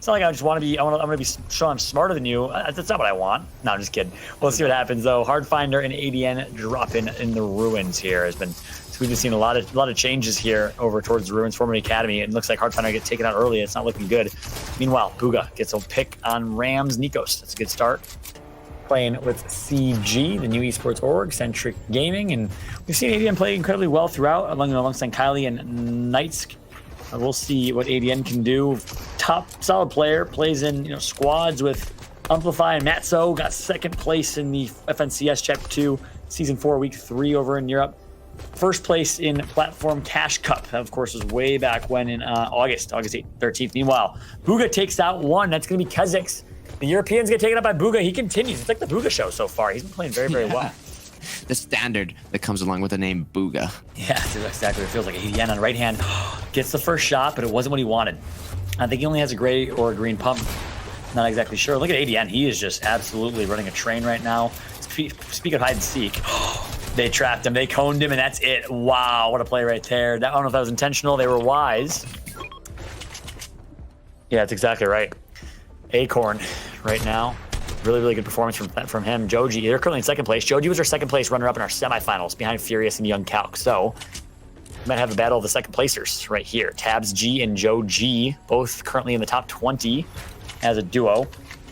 It's not like I just want to be. I'm gonna be showing I'm smarter than you. That's not what I want. No, I'm just kidding. We'll see what happens though. Hardfinder and ADN dropping in the ruins here has been. So we've been seeing a lot of changes here over towards the ruins. Former Academy. It looks like Hardfinder get taken out early. It's not looking good. Meanwhile, Booga gets a pick on Rams Nikos. That's a good start. Playing with CG, the new esports org, Centric Gaming, and we've seen ADN play incredibly well throughout, alongside Kylie and Knightsk. We'll see what ADN can do. Top solid player, plays in squads with Amplify and Matzo. Got second place in the FNCS Chapter 2, Season 4, Week 3 over in Europe. First place in Platform Cash Cup. That, of course, was way back when in August 8th, 13th. Meanwhile, Booga takes out one. That's going to be Kezix. The Europeans get taken up by Booga. He continues. It's like the Booga show so far. He's been playing very, very well. The standard that comes along with the name Booga. Yeah, that's exactly what it feels like. ADN on the right hand gets the first shot, but it wasn't what he wanted. I think he only has a gray or a green pump. Not exactly sure. Look at ADN. He is just absolutely running a train right now. Speak of hide and seek. They trapped him. They coned him, and that's it. Wow, what a play right there. I don't know if that was intentional. They were wise. Yeah, that's exactly right. Acorn right now. Really, really good performance from him. Joji, they're currently in second place. Joji was our second place runner-up in our semifinals behind Furious and Young Calc. So we might have a battle of the second placers right here. Tabs G and Joe G, both currently in the top 20 as a duo.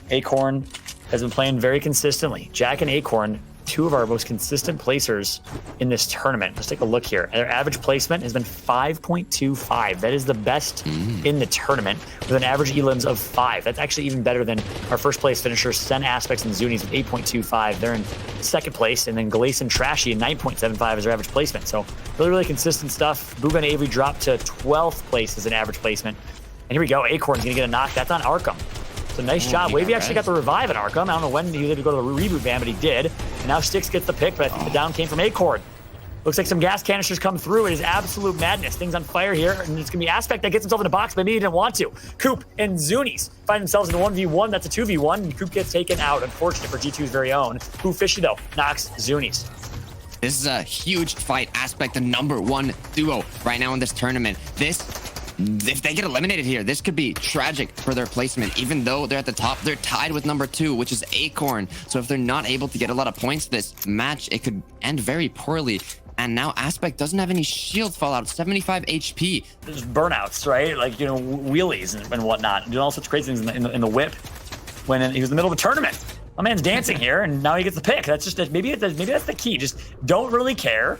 Acorn has been playing very consistently. Jack and Acorn, two of our most consistent placers in this tournament. Let's take a look here. Their average placement has been 5.25. That is the best in the tournament with an average elims of 5. That's actually even better than our first place finishers, Sen Aspects and Zunies with 8.25. They're in second place, and then Glace and Trashy at 9.75 is their average placement. So really, really consistent stuff. Booga and Avery dropped to 12th place as an average placement. And here we go. Acorn's gonna get a knock. That's on Arkham. So nice job. Wavy actually got the revive at Arkham. I don't know when he was able to go to the reboot ban, but he did. And now Styx gets the pick, but I think the down came from Acorn. Looks like some gas canisters come through. It is absolute madness. Things on fire here, and it's going to be Aspect that gets himself in the box, but maybe he didn't want to. Coop and Zunies find themselves in a 1v1. That's a 2v1, and Coop gets taken out. Unfortunate for G2's very own. Who Fishy, though, knocks Zunies. This is a huge fight. Aspect, the #1 duo right now in this tournament. If they get eliminated here, this could be tragic for their placement. Even though they're at the top, they're tied with #2, which is Acorn. So if they're not able to get a lot of points this match, it could end very poorly. And now Aspect doesn't have any shield. Fallout, 75 HP. There's burnouts, right? Like, wheelies and whatnot. Doing all sorts of crazy things in the whip when he was in the middle of a tournament. My man's dancing here, and now he gets the pick. That's just maybe that's the key. Just don't really care.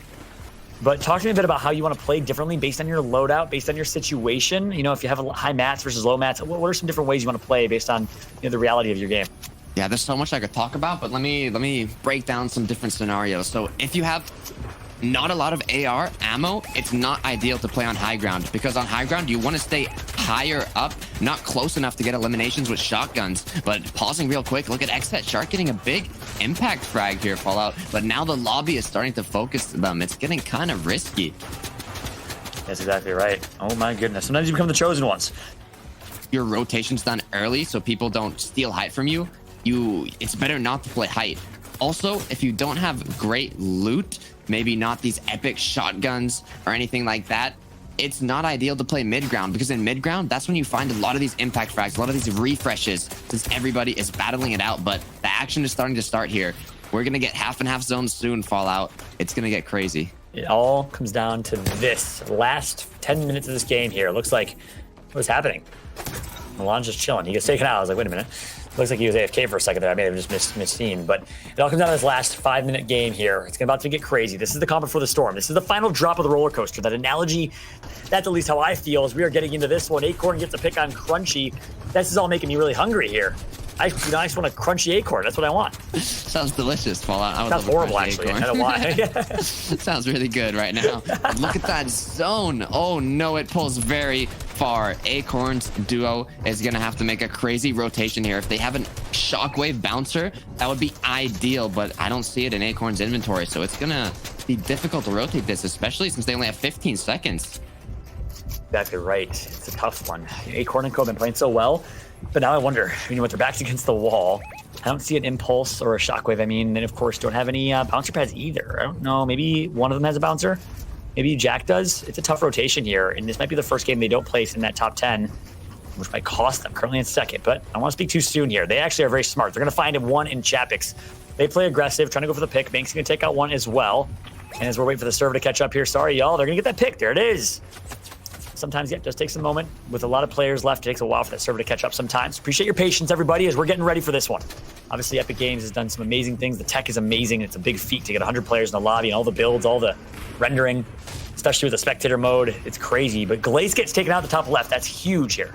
But talk to me a bit about how you want to play differently based on your loadout, based on your situation. If you have high mats versus low mats, what are some different ways you want to play based on the reality of your game? Yeah, there's so much I could talk about, but let me break down some different scenarios. So if you have not a lot of AR ammo, it's not ideal to play on high ground, because on high ground you want to stay higher up, not close enough to get eliminations with shotguns. But pausing real quick, look at Xset Shark getting a big impact frag here, Fallout, but now the lobby is starting to focus them. It's getting kind of risky. That's exactly right. Oh my goodness, sometimes you become the chosen ones. Your rotation's done early so people don't steal height from you. It's better not to play height. Also, if you don't have great loot, maybe not these epic shotguns or anything like that, it's not ideal to play mid ground, because in mid ground, that's when you find a lot of these impact frags, a lot of these refreshes, since everybody is battling it out. But the action is starting to start here. We're going to get half and half zones soon, Fallout. It's going to get crazy. It all comes down to this last 10 minutes of this game here. It looks like, what's happening? Milan's just chilling. He gets taken out. I was like, wait a minute. Looks like he was AFK for a second there. I may have just misseen, but it all comes down to this last 5-minute game here. It's about to get crazy. This is the calm before the storm. This is the final drop of the roller coaster. That analogy, that's at least how I feel as we are getting into this one. Acorn gets a pick on Crunchy. This is all making me really hungry here. I just want a crunchy acorn. That's what I want. Sounds delicious, Fallout. Sounds horrible, actually. I don't know why. Sounds really good right now. Look at that zone. Oh, no, it pulls very far. Acorn's duo is going to have to make a crazy rotation here. If they have a shockwave bouncer, that would be ideal, but I don't see it in Acorn's inventory, so it's going to be difficult to rotate this, especially since they only have 15 seconds. Exactly right. It's a tough one. Acorn and Co have been playing so well. But now I wonder, with their backs against the wall, I don't see an impulse or a shockwave. And of course, don't have any bouncer pads either. I don't know. Maybe one of them has a bouncer. Maybe Jack does. It's a tough rotation here, and this might be the first game they don't place in that top 10. which might cost them. Currently in second, but I don't want to speak too soon here. They actually are very smart. They're going to find him one in Chapix. They play aggressive, trying to go for the pick. Bank's going to take out one as well. And as we're waiting for the server to catch up here, sorry, y'all, they're going to get that pick. There it is. Sometimes, yeah, it just takes a moment. With a lot of players left, it takes a while for that server to catch up sometimes. Appreciate your patience, everybody, as we're getting ready for this one. Obviously, Epic Games has done some amazing things. The tech is amazing. It's a big feat to get 100 players in the lobby and all the builds, all the rendering, especially with the spectator mode. It's crazy. But Glaze gets taken out the top left. That's huge here.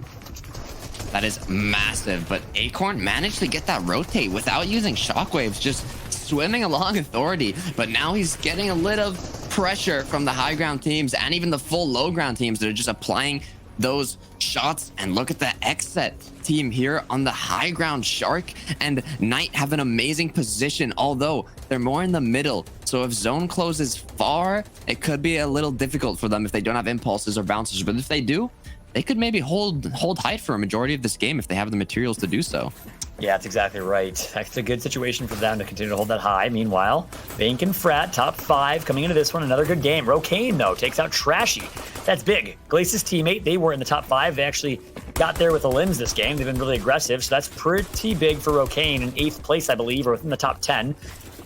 That is massive, but Acorn managed to get that rotate without using shockwaves, just swimming along Authority. But now he's getting a little pressure from the high ground teams and even the full low ground teams that are just applying those shots. And look at the X-Set team here on the high ground. Shark and Knight have an amazing position, although they're more in the middle. So if zone closes far, it could be a little difficult for them if they don't have impulses or bouncers. But if they do, they could maybe hold height for a majority of this game if they have the materials to do so. Yeah, that's exactly right. That's a good situation for them to continue to hold that high. Meanwhile, Bank and Frat, top 5 coming into this one. Another good game. Rokane, though, takes out Trashy. That's big. Glace's teammate, they were in the top 5. They actually got there with the limbs this game. They've been really aggressive, so that's pretty big for Rokane in 8th place, I believe, or within the top 10.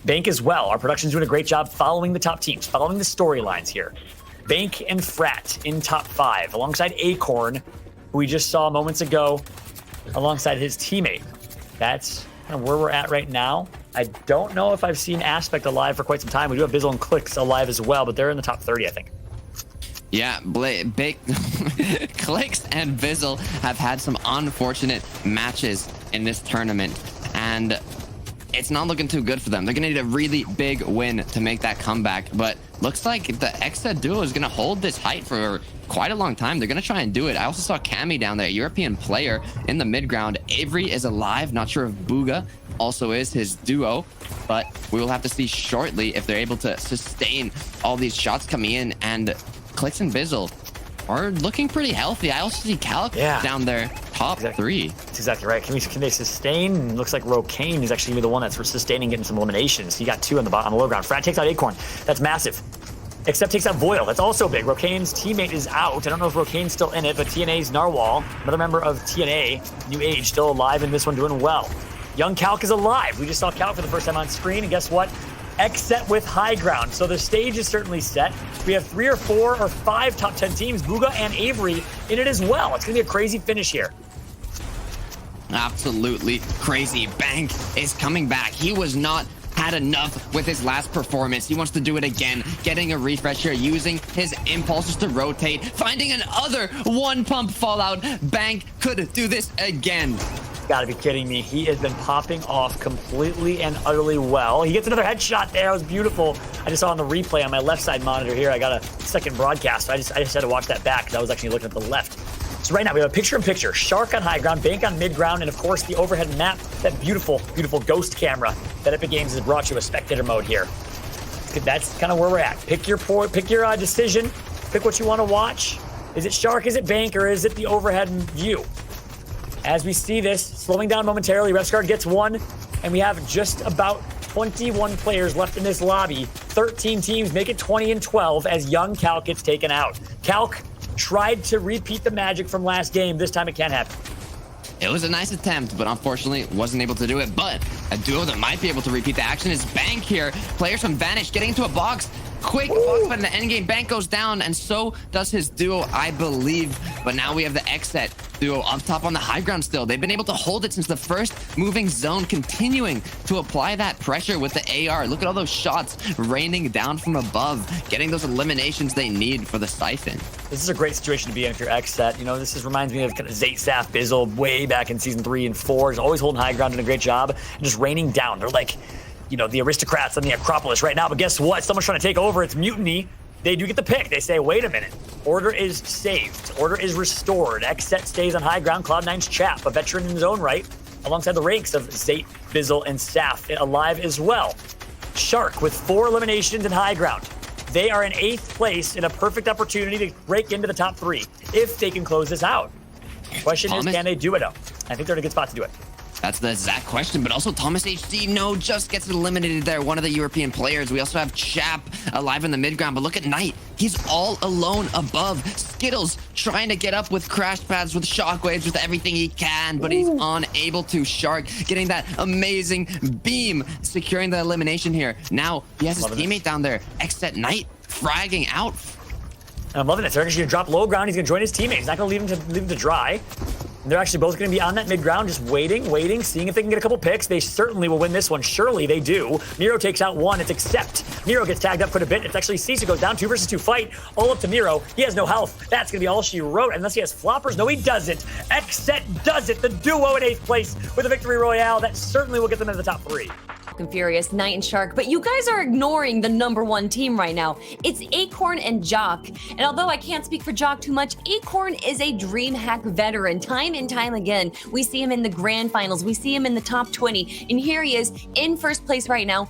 Bank as well. Our production's doing a great job following the top teams, following the storylines here. Bank and Frat in top 5, alongside Acorn, who we just saw moments ago, alongside his teammate. That's kind of where we're at right now. I don't know if I've seen Aspect alive for quite some time. We do have Bizzle and Clicks alive as well, but they're in the top 30, I think. Yeah, big Clicks and Bizzle have had some unfortunate matches in this tournament, and it's not looking too good for them. They're gonna need a really big win to make that comeback, but looks like the X-Set duo is gonna hold this height for quite a long time. They're gonna try and do it. I also saw Cammy down there, a European player in the mid ground. Avery is alive. Not sure if Booga also is his duo, but we will have to see shortly if they're able to sustain all these shots coming in. And Clicks and Bizzle are looking pretty healthy. I also see Calc down there, top 3. That's exactly right. Can they sustain? Looks like Rokane is actually gonna be the one that's sustaining, getting some eliminations. He got 2 on the bottom, on the low ground. Frat takes out Acorn. That's massive. Except takes out Voil. That's also big. Rokane's teammate is out. I don't know if Rokane's still in it, but TNA's Narwhal, another member of TNA, New Age, still alive in this one, doing well. Young Calc is alive. We just saw Calc for the first time on screen, and guess what? X-Set with high ground. So the stage is certainly set. We have 3 or 4 or 5 top 10 teams, Booga and Avery, in it as well. It's going to be a crazy finish here. Absolutely crazy. Bank is coming back. He was not had enough with his last performance. He wants to do it again, getting a refresh here, using his impulses to rotate, finding another one pump Fallout. Bank could do this again. Gotta be kidding me. He has been popping off completely and utterly well. He gets another headshot there. It was beautiful. I just saw on the replay on my left side monitor here. I got a second broadcast. So I just had to watch that back because I was actually looking at the left. So right now we have a picture-in-picture. Shark on high ground, Bank on mid ground, and of course the overhead map, that beautiful, beautiful ghost camera that Epic Games has brought you a spectator mode here. That's kind of where we're at. Pick your decision. Pick what you want to watch. Is it Shark, is it Bank, or is it the overhead view? As we see this, slowing down momentarily, RefsGuard gets 1, and we have just about 21 players left in this lobby. 13 teams make it 20 and 12 as young Calc gets taken out. Calc tried to repeat the magic from last game. This time it can't happen. It was a nice attempt, but unfortunately wasn't able to do it. But a duo that might be able to repeat the action is Bank here. Players from Vanish getting into a box. Quick box, but in the endgame, Bank goes down, and so does his duo, I believe. But now we have the X-Set duo up top on the high ground still. They've been able to hold it since the first moving zone, continuing to apply that pressure with the AR. Look at all those shots raining down from above, getting those eliminations they need for the Siphon. This is a great situation to be in if you're X-Set. You know, this reminds me of kind of Zayt, Saf, Bizzle way back in season 3 and 4. Just always holding high ground, doing a great job, and just raining down. They're like, you know, the aristocrats on the Acropolis right now, but guess what? Someone's trying to take over. It's Mutiny. They do get the pick. They say, wait a minute. Order is saved. Order is restored. X-Set stays on high ground. Cloud9's Chap, a veteran in his own right, alongside the ranks of Zayt, Bizzle, and Saf, alive as well. Shark with 4 eliminations in high ground. They are in 8th place in a perfect opportunity to break into the top 3 if they can close this out. Question is, can they do it? I think they're in a good spot to do it. That's the exact question, but also Thomas HC, no, just gets eliminated there. One of the European players. We also have Chap alive in the mid ground, but look at Knight. He's all alone above. Skittles trying to get up with crash pads, with shockwaves, with everything he can, but he's unable to. Shark getting that amazing beam, securing the elimination here. Now he has his teammate down there, Exet Knight, fragging out. I'm loving it. They're actually gonna drop low ground. He's gonna join his teammate. He's not gonna leave him to dry. And they're actually both gonna be on that mid ground, just waiting, seeing if they can get a couple picks. They certainly will win this one. Surely they do. Nero takes out one. It's Accept. Nero gets tagged up quite a bit. It's actually Cisa goes down 2 versus 2 fight. All up to Nero. He has no health. That's gonna be all she wrote. Unless he has floppers. No, he doesn't. Accept does it. The duo in 8th place with a victory royale. That certainly will get them into the top 3. and Furious, Knight and Shark, but you guys are ignoring the #1 team right now. It's Acorn and Jock. And although I can't speak for Jock too much, Acorn is a Dreamhack veteran. Time and time again, we see him in the grand finals. We see him in the top 20. And here he is in first place right now,